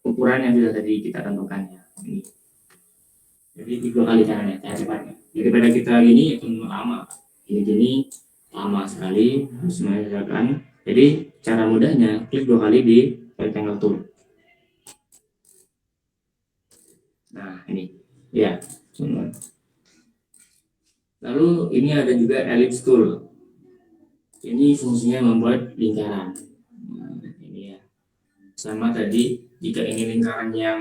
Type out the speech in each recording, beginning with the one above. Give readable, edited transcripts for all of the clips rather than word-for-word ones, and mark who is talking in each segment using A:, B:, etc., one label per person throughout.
A: ukuran yang sudah tadi kita tentukan ya. Ini. Jadi 3 kali caranya, cara cepatnya. Daripada kita gini itu lama. Ini lama sekali harus mengerjakan. Jadi cara mudahnya klik 2 kali di rectangle tool. Nah ini ya. Lalu ini ada juga ellipse tool. Ini fungsinya membuat lingkaran. Nah, ini ya. Sama tadi, jika ingin lingkaran yang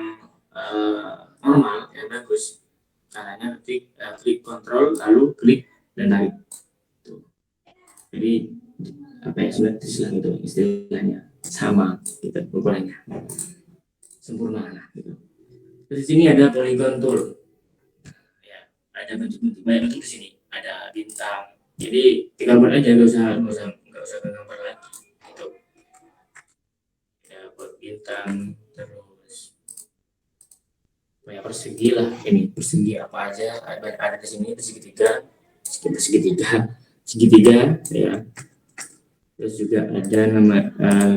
A: normal ya bagus, caranya klik Ctrl lalu klik dan tarik. Tuh. Jadi apa ya sudah itu istilahnya sama gitu ukurannya sempurna lah gitu. Terus di sini ada polygon tool. Ya, ada bentuk-bentuk banyak bentuk di sini. Ada bintang. Jadi tinggal buat aja, nggak usah gambar lagi. Gitu. Ya buat bintang terus banyak persegi lah, ini persegi apa aja ada di sini, segitiga ya. Terus juga ada nama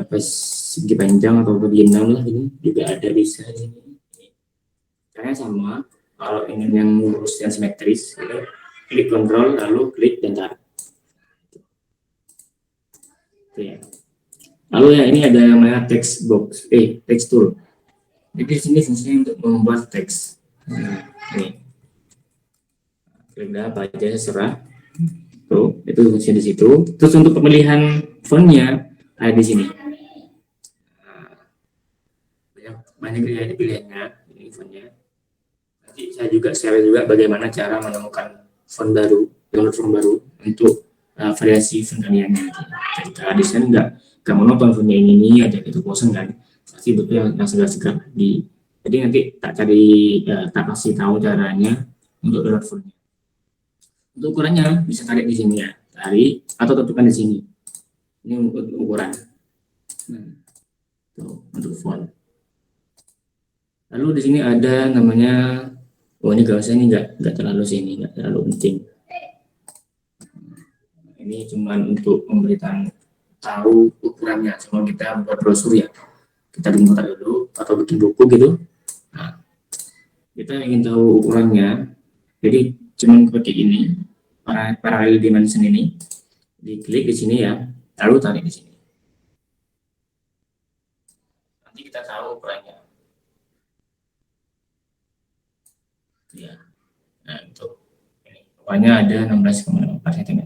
A: persegi panjang atau persegi 6 lah, ini juga ada bisa di sini. Caranya sama, kalau ingin yang lurus dan simetris gitu, klik Ctrl lalu klik dan tarik. Ya. Lalu ya ini ada namanya text box, text tool. Jadi di sini fungsinya untuk membuat teks. Nah, ini. Klik apa aja terserah. Tuh, itu fungsi di situ. Terus untuk pemilihan fontnya ada di sini. Nah, banyak ya pilihannya ini fontnya. Nanti saya juga share juga bagaimana cara menemukan font baru, download font baru untuk variasi font kalian. Ketika desain nggak monoton fontnya ini aja itu bosan kan. Pasti butuh yang segar-segar di. Jadi nanti tak kasih tahu caranya untuk download fontnya. Untuk ukurannya bisa tarik di sini ya, tarik atau tentukan di sini. Ini untuk ukuran. Nah, tuh, untuk font. Lalu di sini ada namanya, ini gak usah, ini nggak terlalu sini, nggak terlalu penting. Ini cuma untuk memberitahu tahu ukurannya, semua kita buat brosur ya. Kita bikin kotak dulu atau bikin buku gitu. Nah, kita ingin tahu ukurannya, jadi cuma seperti ini, parallel dimension ini, diklik di sini ya, lalu tarik di sini. Nanti kita tahu ukurannya. Ya, nah itu, ini pokoknya ada 16,4 cm.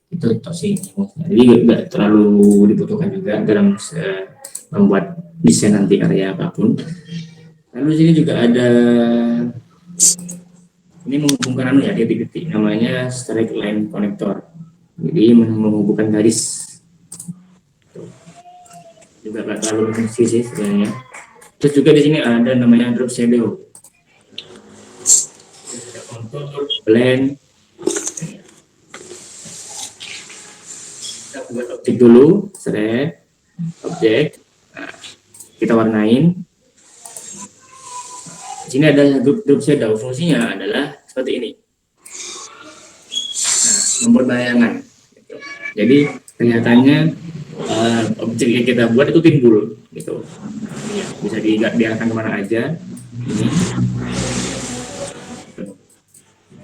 A: Itu tosi ini, jadi nggak terlalu dibutuhkan juga dalam membuat desain nanti area apapun. Lalu sini juga ada ini menghubungkan ya titik-titik, namanya straight line connector. Jadi menghubungkan garis. Juga nggak terlalu fungsi sih sebenarnya. Terus juga di sini ada namanya drop shadow. Ada contour, blend. Kita buat objek dulu, select objek. Nah, kita warnain. Di sini ada drop shadow, fungsinya adalah seperti ini. Nah, membuat bayangan. Jadi kelihatannya objek yang kita buat itu timbul, gitu. Ya, bisa diarahkan kemana aja. Ini.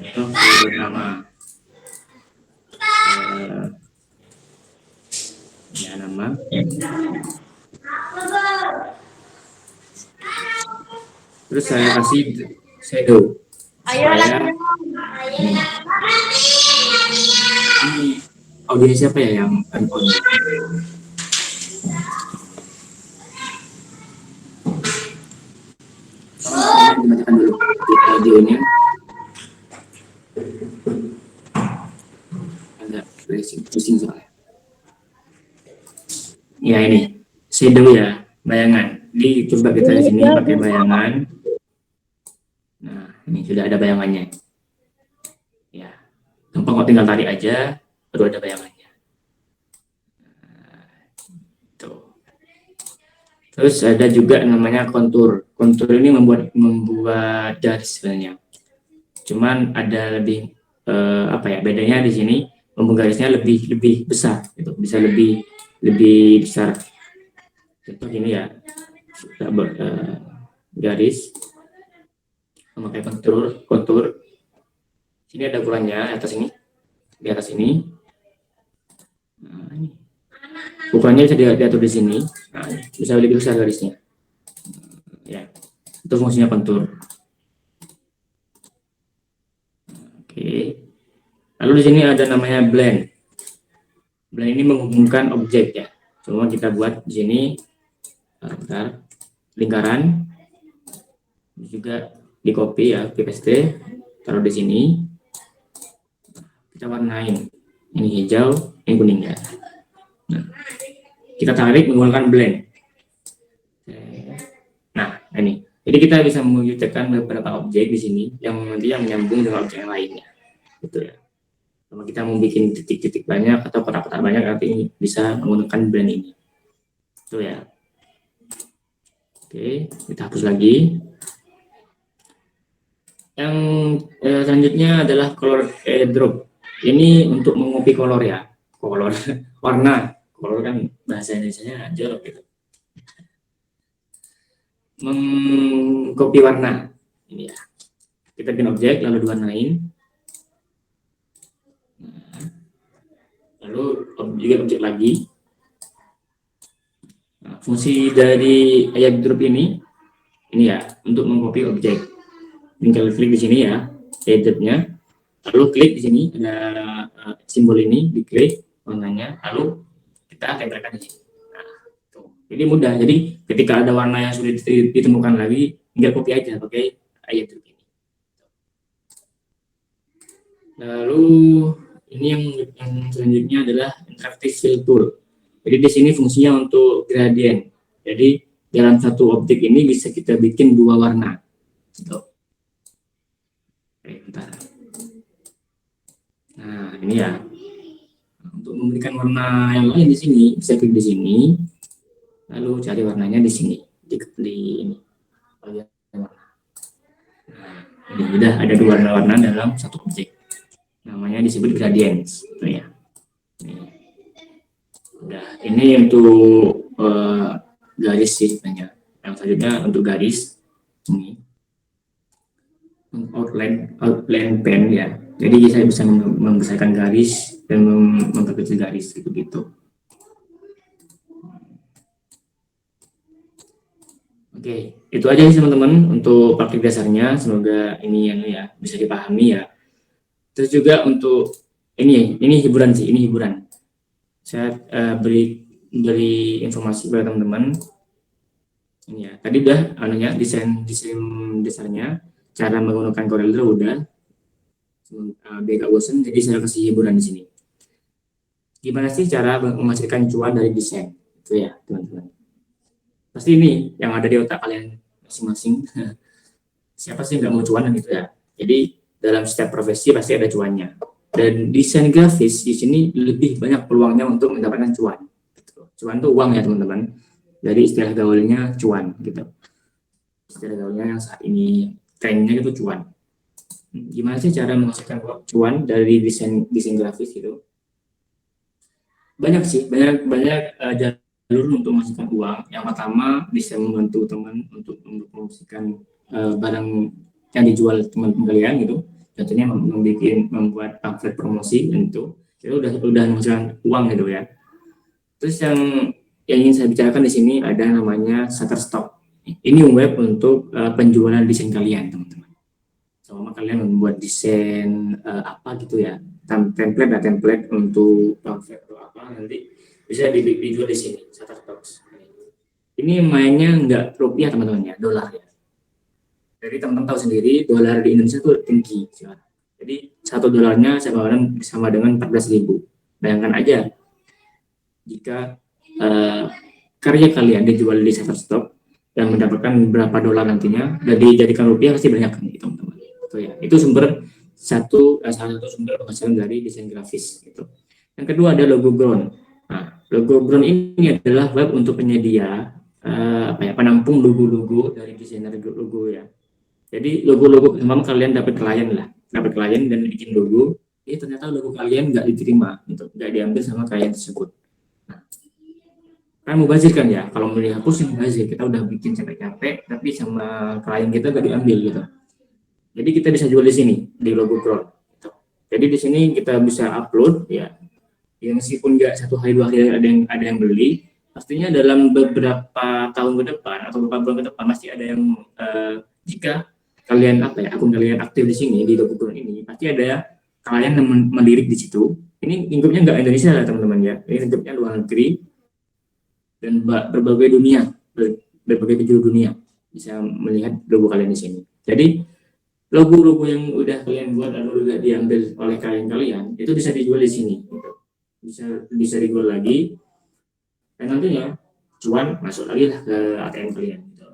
A: Itu nama. Ya nama. Terus saya kasih shadow. Ini audio siapa ya yang handphone? Dibacakan dulu audionya. Agak pusing soalnya. Ya ini shadow ya, bayangan. Jadi coba kita di sini pakai bayangan. Nah, ini sudah ada bayangannya. Ya, gampang kok, tinggal tarik aja, baru ada bayangannya. Nah, tuh. Terus ada juga namanya kontur. Kontur ini membuat garis sebenarnya. Cuman ada lebih bedanya di sini, membuat garisnya lebih besar, gitu. Bisa lebih besar. Contoh ini ya. garis, memakai kontur. Sini ada ukurannya di atas ini. Nah, ini. Ukurannya bisa diatur di sini. Nah, bisa lebih besar garisnya. Ya, itu fungsinya kontur. Oke. Lalu di sini ada namanya blend. Blend ini menghubungkan objek ya. Coba kita buat di sini. Bentar. Lingkaran. Ini juga di copy ya, copy paste. Taruh di sini. Kita warnain. Ini hijau, ini kuning ya. Nah, kita tarik menggunakan blend. Nah, ini. Jadi kita bisa mewujudkan beberapa objek di sini yang nanti yang menyambung dengan objek yang lainnya. Gitu ya. Kalau kita mau bikin titik-titik banyak atau kotak-kotak banyak, nanti bisa menggunakan blend ini. Itu ya. Oke, kita hapus lagi. Yang selanjutnya adalah color drop. Ini untuk mengopi kolor ya, warna. Kolor kan bahasa Indonesia-nya jorok gitu. Mengcopy warna. Ini ya. Kita bikin objek lalu diwarnain. Nah, lalu bikin objek lagi. Nah, fungsi dari ayat drop ini ya untuk mengcopy objek. Tinggal klik di sini ya, editnya. Lalu klik di sini ada simbol ini, diklik warnanya, lalu kita tempelkan di sini. Nah, tuh. Jadi mudah. Jadi ketika ada warna yang sulit ditemukan lagi, tinggal copy aja pakai ayat drop ini. Lalu ini yang selanjutnya adalah interactive fill tool. Jadi di sini fungsinya untuk gradient. Jadi dalam satu objek ini bisa kita bikin dua warna. Gitu. Oke, bentar. Nah, ini ya. Untuk memberikan warna yang lain di sini, bisa klik di sini. Lalu cari warnanya di sini. Di ini. Nah, ini udah ada dua warna dalam satu objek. Namanya disebut gradients, gitu ya. Udah, ini untuk garis sih banyak. Yang selanjutnya untuk garis ini outline pen ya. Jadi saya bisa membesarkan garis dan memperkecil garis gitu. Oke, itu aja sih teman-teman untuk praktik dasarnya. Semoga ini yang ya bisa dipahami ya. Terus juga untuk ini hiburan sih, ini hiburan. Saya beri informasi kepada teman-teman. Ini ya, tadi udah desain dasarnya, cara menggunakan CorelDRAW udah. Biar gak bosan, jadi saya kasih hiburan di sini. Gimana sih cara menghasilkan cuan dari desain? Itu ya, teman-teman. Pasti ini yang ada di otak kalian masing-masing. Siapa sih nggak mau cuan gitu ya? Jadi dalam setiap profesi pasti ada cuannya. Dan desain grafis di sini lebih banyak peluangnya untuk mendapatkan cuan. Cuan itu uang ya teman-teman. Jadi istilah gaulnya cuan gitu. Istilah gaulnya yang saat ini trennya itu cuan. Gimana sih cara menghasilkan cuan dari desain grafis gitu? Banyak sih, banyak jalur untuk menghasilkan uang. Yang pertama bisa membantu teman untuk mempromosikan barang yang dijual teman-teman kalian gitu. Contohnya membuat pamflet promosi itu udah menghasilkan uang gitu ya. Terus yang ingin saya bicarakan di sini ada namanya Shutterstock. Ini web untuk penjualan desain kalian teman-teman. Sama kalian membuat desain apa gitu ya, template untuk pamflet atau apa nanti bisa dijual di sini Shutterstock. Ini mainnya nggak rupiah teman-teman ya, dolar ya. Jadi teman-teman tahu sendiri dolar di Indonesia tuh tinggi. Jadi $1 sama dengan 14.000. Bayangkan aja jika karya kalian dijual di Shutterstock dan mendapatkan berapa dolar nantinya dan dijadikan rupiah pasti banyak kan teman-teman. Itu salah satu sumber penghasilan dari desain grafis gitu. Yang kedua ada logo ground. Nah, logo ground ini adalah web untuk penyedia penampung logo-logo dari desainer logo ya. Jadi logo-logo memang kalian dapat klien dan bikin logo, ternyata logo kalian nggak diterima gitu, nggak diambil sama klien tersebut. Nah, kan mubazir kan ya, kalau mau dihapus yang mubazir, kita udah bikin capek-capek tapi sama klien kita gak diambil gitu. Jadi kita bisa jual di sini di logo Ground gitu. Jadi di sini kita bisa upload ya, ya meskipun nggak satu hari dua hari ada yang beli, pastinya dalam beberapa tahun ke depan atau beberapa bulan ke depan pasti ada yang jika kalian akun kalian aktif di sini di logo Ground ini, pasti ada kalian yang mendirik di situ. Ini lingkupnya nggak Indonesia lah teman-teman ya, ini lingkupnya luar negeri dan berbagai dunia, berbagai penjuru dunia bisa melihat logo kalian di sini. Jadi logo-logo yang udah kalian buat atau udah diambil oleh kalian itu bisa dijual di sini, gitu. bisa dijual lagi dan nantinya cuan masuk lagi lah ke ATM kalian. Gitu.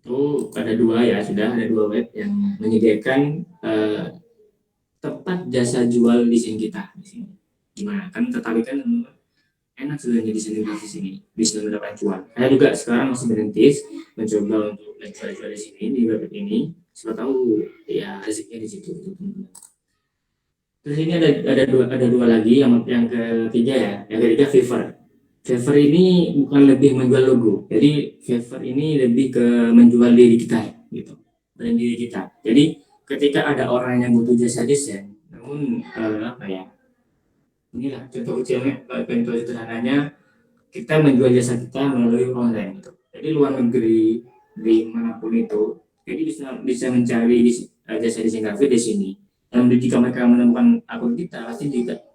A: Itu ada dua ya, sudah ada dua web yang menyediakan tempat jasa jual desain kita di sini. Gimana? Kan tertarik kan, enak sebenarnya desain grafis ini bisa mendapatkan cuan. Saya juga sekarang masih merintis mencoba untuk jual di sini di web ini. Siapa tahu ya rezekinya di situ. Terus ini ada dua lagi, yang ketiga ya. Yang ketiga Fiverr. Fiverr ini bukan lebih menjual logo. Jadi Fiverr ini lebih ke menjual diri kita gitu. Dan diri kita. Jadi ketika ada orang yang butuh jasa desain, namun apa ya? Inilah contoh kecilnya, contoh sederhananya kita menjual jasa kita melalui online gitu. Jadi luar negeri di manapun itu, jadi bisa mencari jasa desain grafis di sini. Dan jika mereka menemukan akun kita, pasti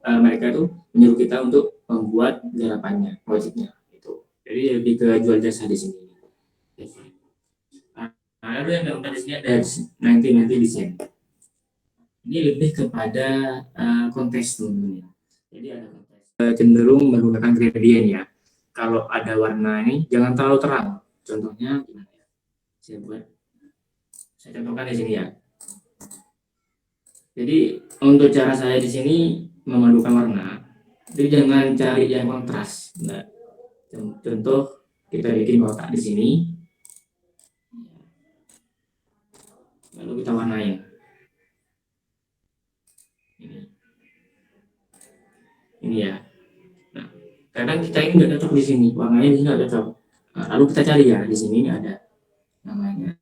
A: mereka tuh menyuruh kita untuk membuat garapannya, proyeknya gitu. Jadi lebih ke jual jasa di sini. Nah, lalu yang keempat di sini ada nanti desain. Ini lebih kepada kontes teman-teman. Jadi ada kontes. Cenderung menggunakan gradient ya. Kalau ada warna ini jangan terlalu terang. Contohnya gimana ya? Saya contohkan di sini ya. Jadi untuk cara saya di sini memadukan warna, jadi jangan cari yang kontras. Nah, contoh kita bikin kotak di sini, lalu kita warnain. Ini ya. Nah, kadang kita ini nggak cocok di sini, warnanya di sini nggak cocok. Nah, lalu kita cari ya di sini ada namanya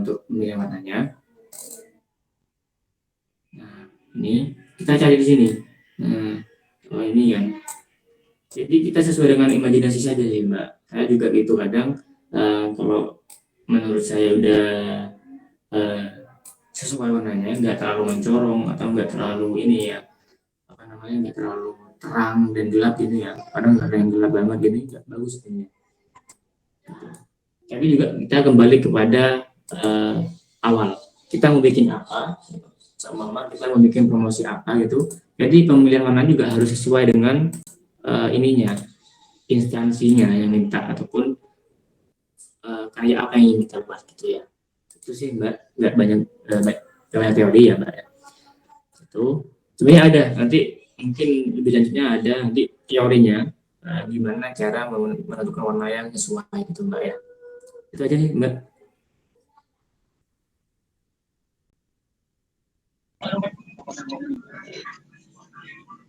A: untuk memilih warnanya. Nah, ini kita cari di sini. Nah, oh ini kan. Jadi kita sesuai dengan imajinasi saja sih Mbak. Saya juga gitu kadang kalau menurut saya udah sesuai warnanya, nggak terlalu mencorong atau nggak terlalu ini ya, apa namanya, nggak terlalu terang dan gelap gitu ya. Kadang ada yang gelap banget gini nggak bagus ini. Tapi juga kita kembali kepada awal. Kita mau bikin apa, sama kita mau bikin promosi apa gitu. Jadi pemilihan warna juga harus sesuai dengan ininya, instansinya yang minta ataupun kayak apa yang kita buat gitu ya. Itu sih Mbak, nggak banyak teori ya Mbak. Itu sebenarnya ada nanti mungkin lebih lanjutnya ada nanti teorinya, gimana cara menentukan warna yang sesuai gitu Mbak ya. Itu aja sih Mbak.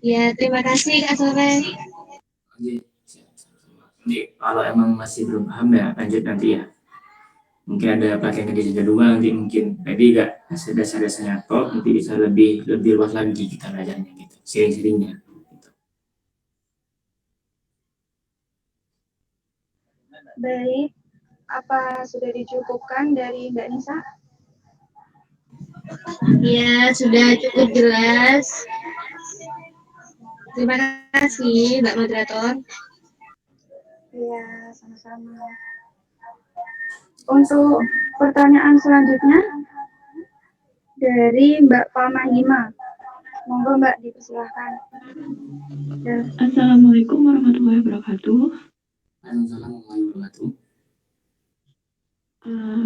B: Ya, terima kasih Kak Sore.
A: Jadi kalau emang masih belum paham ya lanjut nanti ya. Mungkin ada pelatihan di kedua nanti mungkin. Jadi nggak dasar-dasarnya kok nanti bisa lebih luas lagi kita belajarnya gitu. Sering-seringnya. Gitu.
B: Baik, apa sudah dicukupkan dari Mbak Nisa? Ya, sudah cukup jelas. Terima kasih, Mbak Moderator.
C: Iya, sama-sama. Untuk pertanyaan selanjutnya dari Mbak Palmahima. Monggo Mbak dipersilahkan.
D: Assalamualaikum warahmatullahi wabarakatuh.
A: Assalamualaikum warahmatullahi wabarakatuh.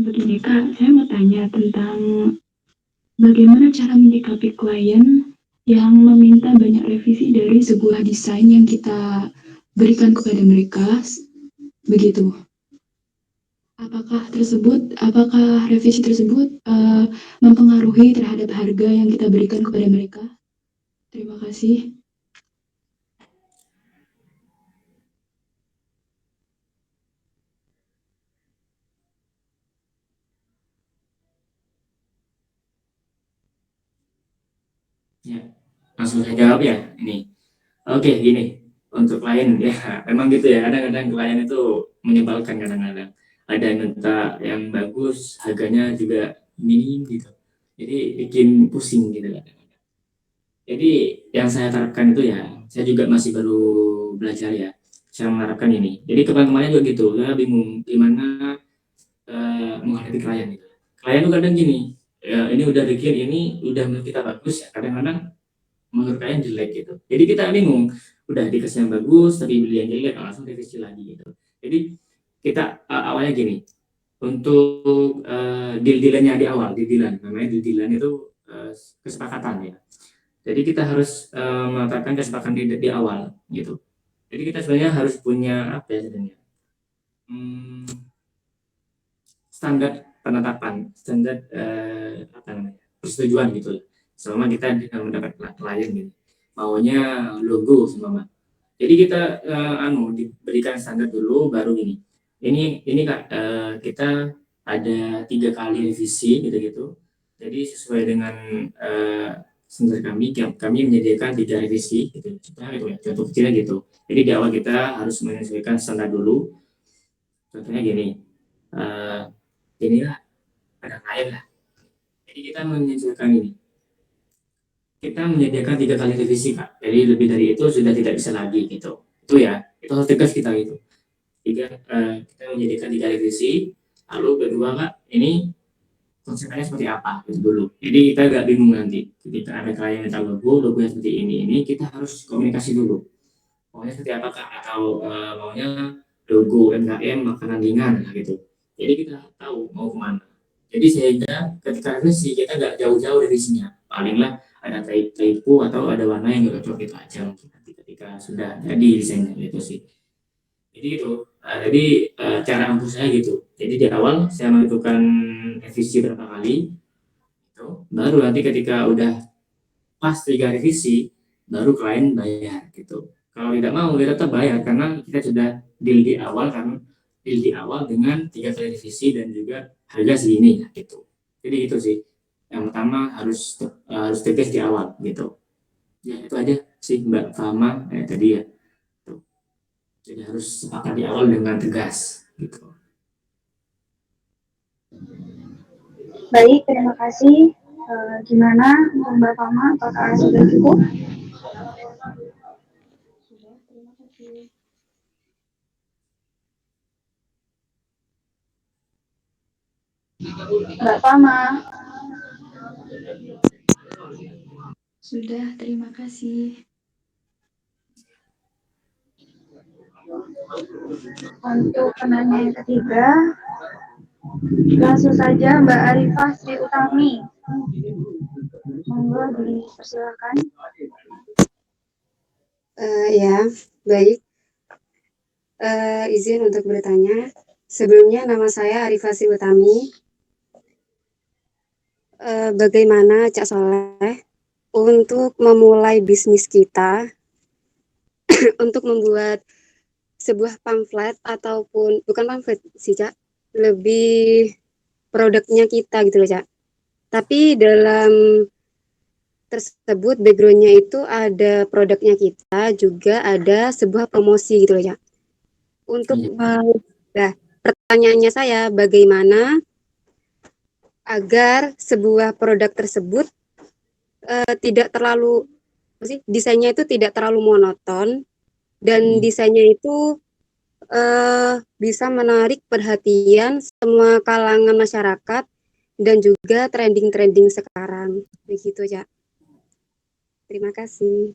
D: Begini Kak, saya mau tanya tentang bagaimana cara menyikapi klien yang meminta banyak revisi dari sebuah desain yang kita berikan kepada mereka, begitu. Apakah revisi tersebut mempengaruhi terhadap harga yang kita berikan kepada mereka? Terima kasih.
A: Ya, langsung saya jawab ya ini. Oke, gini. Untuk klien ya, memang gitu ya. Kadang-kadang klien itu menyebalkan kadang-kadang. Ada yang minta yang bagus, harganya juga minim gitu. Jadi bikin pusing gitu kan. Jadi yang saya terapkan itu ya, saya juga masih baru belajar ya. Saya menerapkan ini. Jadi kemarin-kemarin juga gitu, saya bingung gimana menghadapi klien gitu. Klien tuh kadang gini, ya, ini udah bikin ini udah menurut kita bagus ya. Kadang-kadang menurut klien jelek gitu. Jadi kita bingung, udah dikasih yang bagus tapi beli yang jelek langsung revisi lagi gitu. Jadi kita awalnya gini, untuk deal-dealannya di awal, deal-dealan namanya deal-dealan itu kesepakatan ya. Jadi kita harus menetapkan kesepakatan di awal gitu. Jadi kita sebenarnya harus punya apa ya sebenarnya? Standar penetapan, standar apa namanya? Persetujuan gitu. Selama kita mendapat klien gitu. Maunya logo semua. Jadi kita diberikan standar dulu baru gini. Ini Kak, kita ada 3 kali revisi gitu-gitu. Jadi sesuai dengan standar kami menyediakan 3 revisi gitu. Contoh kecilnya gitu. Jadi di awal kita harus menyesuaikan standar dulu. Contohnya gini, eh inilah ada klien lah. Jadi kita menyesuaikan ini. Kita menyediakan 3 kali revisi Kak. Jadi lebih dari itu sudah tidak bisa lagi gitu. Itu ya, itu harus tegas kita gitu. Kita menyediakan 3 revisi. Lalu kedua Kak, ini konsepnya seperti apa gitu dulu. Jadi kita agak bingung nanti. Ketika ada klien minta logonya seperti ini kita harus komunikasi dulu. Maunya seperti apa Kak? Atau maunya logo MKM makanan ringan gitu. Jadi kita tahu mau kemana. Jadi sehingga ketika revisi kita nggak jauh-jauh revisinya. Palinglah ada typo atau ada warna yang nggak cocok itu aja mungkin nanti ketika sudah jadi desainnya gitu sih. Jadi itu, cara ampuh saya gitu. Jadi di awal saya menentukan revisi berapa kali, itu baru nanti ketika udah pas 3 revisi, baru klien bayar gitu. Kalau tidak mau, dia tetap bayar karena kita sudah deal di awal kan, deal di awal dengan 3 kali revisi dan juga harga segini gitu. Jadi itu sih. Yang pertama harus tegas di awal gitu. Ya itu aja sih Mbak Fama tadi ya. Jadi harus sepakat di awal dengan tegas gitu.
C: Baik, terima kasih. Gimana untuk Mbak Fama? Apakah sudah cukup? Sudah, terima kasih. Mbak Fama.
D: Sudah, terima kasih.
C: Untuk penanya yang ketiga, langsung saja Mbak Arifah Sri Utami. Monggo dipersilakan.
E: Ya, baik. Izin untuk bertanya. Sebelumnya nama saya Arifah Sri Utami. Bagaimana Cak Soleh untuk memulai bisnis kita untuk membuat sebuah pamflet ataupun bukan pamflet sih Cak, lebih produknya kita gitu loh Cak. Tapi dalam tersebut backgroundnya itu ada produknya kita, juga ada sebuah promosi gitu loh Cak. Untuk pertanyaannya saya, bagaimana agar sebuah produk tersebut tidak terlalu desainnya itu tidak terlalu monoton dan desainnya itu bisa menarik perhatian semua kalangan masyarakat dan juga trending-trending sekarang. Begitu ya. Terima kasih.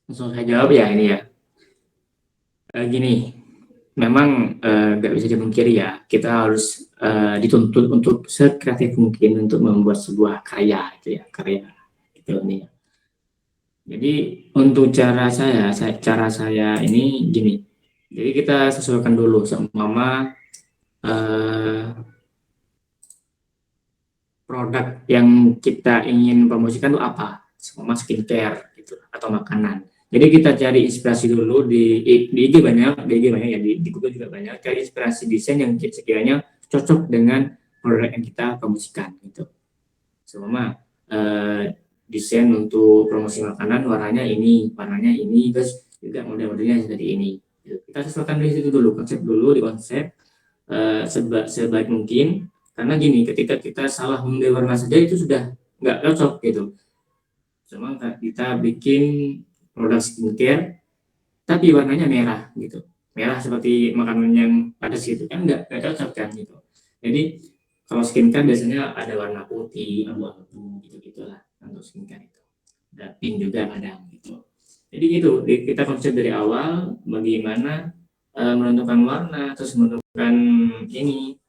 A: Langsung saya jawab ya ini ya. Gini, memang nggak bisa dipungkiri ya, kita harus dituntut untuk sekreatif mungkin untuk membuat sebuah karya gitu ya, karya gitu nih. Jadi untuk cara saya ini gini. Jadi kita sesuaikan dulu seumpama produk yang kita ingin promosikan itu apa, seumpama skincare gitu atau makanan. Jadi kita cari inspirasi dulu di IG banyak, ya, di Google juga banyak. Cari inspirasi desain yang sekiranya cocok dengan produk yang kita promosikan gitu. Sama desain untuk promosi makanan warnanya ini, terus juga model-modelnya seperti ini. Kita sesuaikan dari situ dulu, di konsep sebaik mungkin. Karena gini, ketika kita salah memilih warna saja itu sudah nggak cocok gitu. Cuma kita bikin produk skincare tapi warnanya merah gitu, merah seperti makanan yang padas gitu kan, nggak cocok kan gitu. Jadi kalau skincare biasanya ada warna putih, abu-abu gitu-gitulah untuk skincare itu. Ada pink juga kadang gitu. Jadi gitu, kita konsep dari awal bagaimana menentukan warna, terus menentukan ini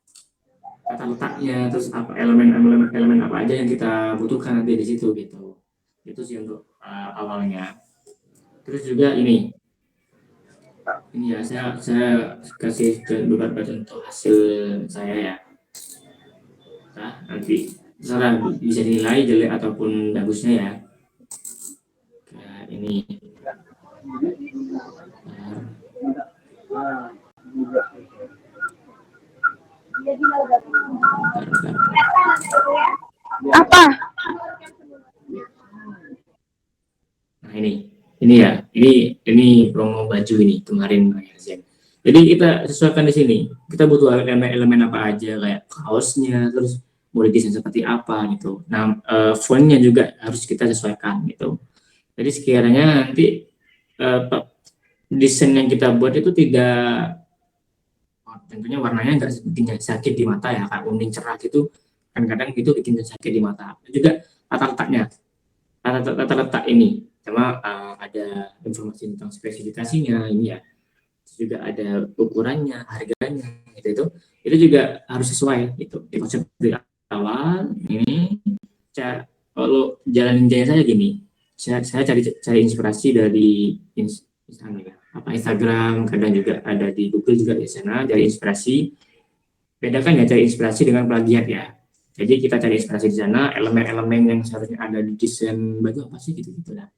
A: tata letaknya, terus apa elemen apa aja yang kita butuhkan nanti di situ gitu. Itu sih untuk awalnya. Terus juga ini ya, saya kasih beberapa contoh hasil saya ya. Nah, nanti terserah bisa dinilai jelek ataupun bagusnya ya. Kayak ini.
B: Apa?
A: Nah ini ya, ini promo baju ini kemarin. Jadi kita sesuaikan di sini. Kita butuh elemen apa aja, kayak kaosnya, terus mau desain seperti apa gitu. Nah, fontnya juga harus kita sesuaikan gitu. Jadi sekiranya nanti desain yang kita buat itu tidak, tentunya warnanya nggak bikin sakit di mata ya, kayak kuning cerah gitu. Kadang-kadang itu bikin sakit di mata. Dan juga tata letak ini. Sama ada informasi tentang spesifikasinya ini ya, terus juga ada ukurannya, harganya gitu, itu juga harus sesuai gitu. Di konsep dari awal ini, kalau jalanin jaya saya gini, saya cari inspirasi dari Instagram, kadang juga ada di Google juga di sana, cari inspirasi. Bedakan ya cari inspirasi dengan plagiat ya. Jadi kita cari inspirasi di sana, elemen-elemen yang seharusnya ada di desain baju apa sih gitu lah.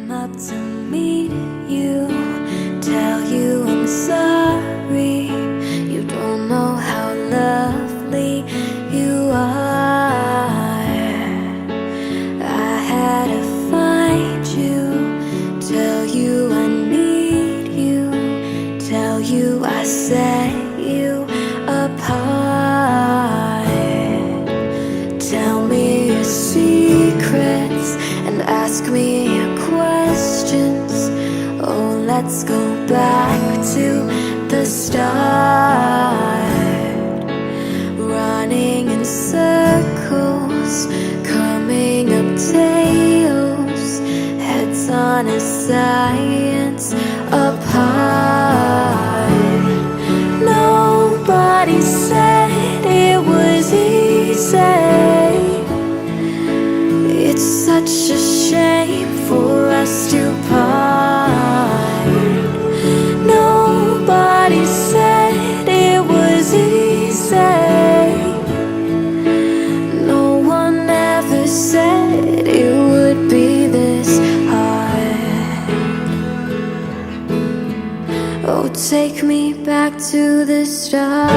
F: Up to meet you, tell you I'm sorry. You don't know how lovely you are. I had to find you, tell you I need you, tell you I set you apart. Tell me your secrets and ask me your questions. Oh, let's go back to the start. Running in circles, coming up tails, heads on a science apart. Nobody said it was easy. It's such a shame for us to part. Nobody said it was easy. No one ever said it would be this hard. Oh, take me back to the start.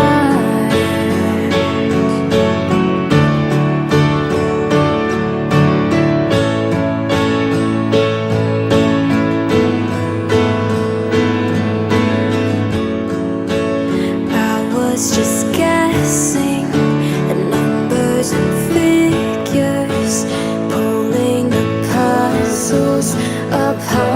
F: Just guessing at numbers and figures, pulling the puzzles apart.